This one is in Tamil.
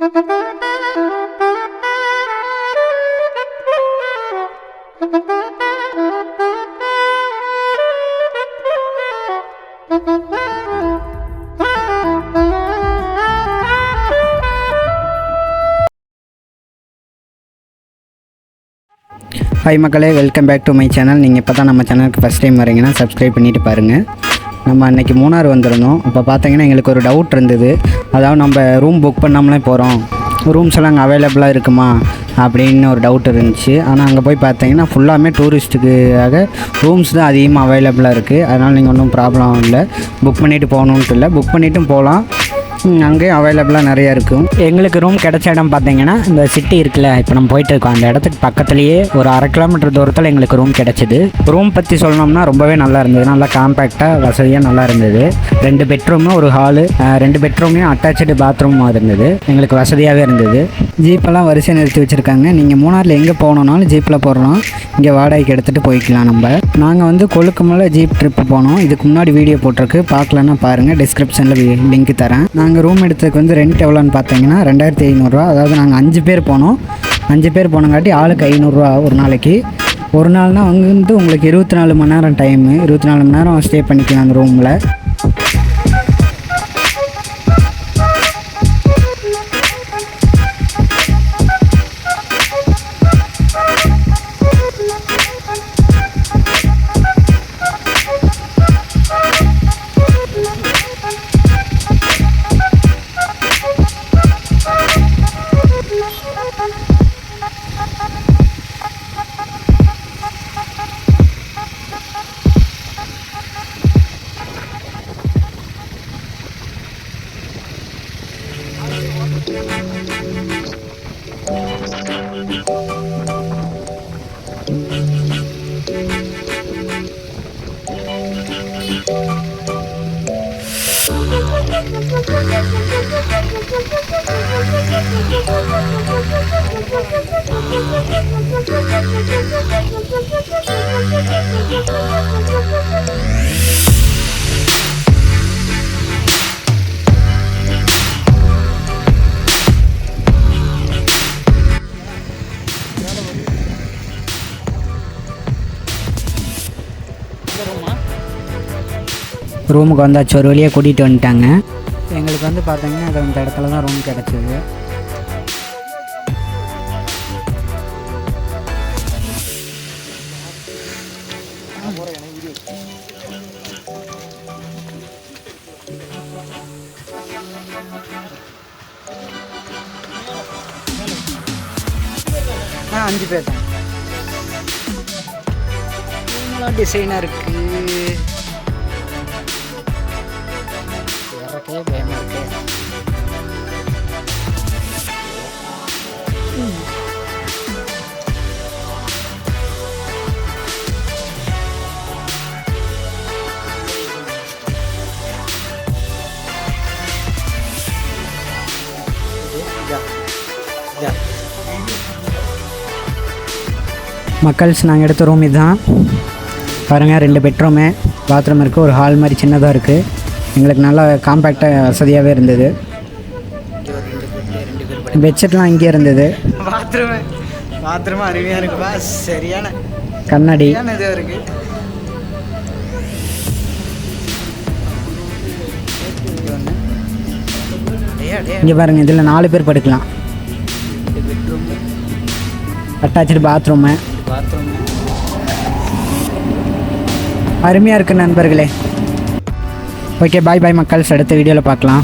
ஹாய் மக்களே, welcome back to my channel. நீங்கள் இப்போ தான் நம்ம சேனலுக்கு ஃபஸ்ட் டைம் வரீங்கன்னா சப்ஸ்கிரைப் பண்ணிவிட்டு பாருங்கள். நம்ம அன்றைக்கி மூணார் வந்திருந்தோம். இப்போ பார்த்தீங்கன்னா எங்களுக்கு ஒரு டவுட் இருந்தது. அதாவது நம்ம ரூம் புக் பண்ணாமலே போகிறோம், ரூம்ஸ் எல்லாம் அங்கே அவைலபிளாக இருக்குமா அப்படின்னு ஒரு டவுட் இருந்துச்சு. ஆனால் அங்கே போய் பார்த்தீங்கன்னா ஃபுல்லாமே டூரிஸ்ட்டுக்காக ரூம்ஸ் தான் அதிகமாக அவைலபிளாக இருக்குது. அதனால் நீங்கள் ஒன்றும் ப்ராப்ளம் இல்லை, புக் பண்ணிவிட்டு போகணுன்ட்டு இல்லை, புக் பண்ணிவிட்டும் போகலாம். அங்கேயும் அவைலபிளாக நிறையா இருக்கும். எங்களுக்கு ரூம் கிடச்ச இடம் பார்த்தீங்கன்னா இந்த சிட்டி இருக்குல்ல, இப்போ நம்ம போயிட்டு இருக்கோம் அந்த இடத்துக்கு பக்கத்துலேயே ஒரு 1/2 கிலோமீட்டர் தூரத்தில் எங்களுக்கு ரூம் கிடச்சிது. ரூம் பற்றி சொல்லணும்னா ரொம்பவே நல்லா இருந்தது, நல்லா காம்பேக்டாக வசதியாக நல்லா இருந்தது. 2 பெட்ரூமு, ஒரு ஹாலு, 2 பெட்ரூமையும் அட்டாச்சு பாத்ரூமாக இருந்தது. எங்களுக்கு வசதியாகவே இருந்தது. ஜீப்பெல்லாம் வரிசை நிறுத்தி வச்சுருக்காங்க. நீங்கள் மூணாரில் எங்கே போகணுன்னாலும் ஜீப்பில் போடுறோம், இங்கே வாடகைக்கு எடுத்துகிட்டு போய்க்கலாம். நாங்கள் வந்து கொழுக்குமலை ஜீப் ட்ரிப்பு போனோம். இதுக்கு முன்னாடி வீடியோ போட்டிருக்கு, பார்க்கலன்னா பாருங்கள், டிஸ்கிரிப்ஷனில் லிங்க் தரேன். நாங்கள் ரூம் எடுத்ததுக்கு வந்து ரெண்ட் எவ்வளோன்னு பார்த்தீங்கன்னா 2500 ரூபா. அதாவது நாங்கள் 5 பேர் போனோம். 5 பேர் போனங்காட்டி ஆளுக்கு 500 ரூபா ஒரு நாளைக்கு. ஒரு நாள்னால் அங்கே வந்து உங்களுக்கு 24 மணி நேரம் டைமு, 24 மணி நேரம் ஸ்டே பண்ணிக்கலாம் அந்த ரூமில். ரூமுக்கு வந்தாச்சு, ஒரு வழியாக கூட்டிகிட்டு வந்துட்டாங்க. எங்களுக்கு வந்து பார்த்தீங்கன்னா அது அந்த இடத்துல தான் ரூம் கிடச்சிது. ஆ 5 பேர் தான். டிசைனாக இருக்குது, பயமாக இருக்கு. மக்கள்ஸ் நாங்கள் எடுத்த ரூம் இதுதான் பாருங்கள். 2 பெட்ரூமு, பாத்ரூம் இருக்குது, ஒரு ஹால் மாதிரி சின்னதாக இருக்குது. எங்களுக்கு நல்லா காம்பேக்டாக வசதியாகவே இருந்தது. பெட்ஷீட்லாம் இங்கே இருந்தது. பாத்ரூம் அருமையாக இருக்குப்பா, சரியான கண்ணாடி இது இருக்குது. இங்கே பாருங்கள், இதில் 4 பேர் படுக்கலாம். அட்டாச்சு பாத்ரூமு அருமையாக இருக்குது நண்பர்களே. ஓகே, பாய் பாய் மக்கள்ஸ், அடுத்த வீடியோவில் பார்க்கலாம்.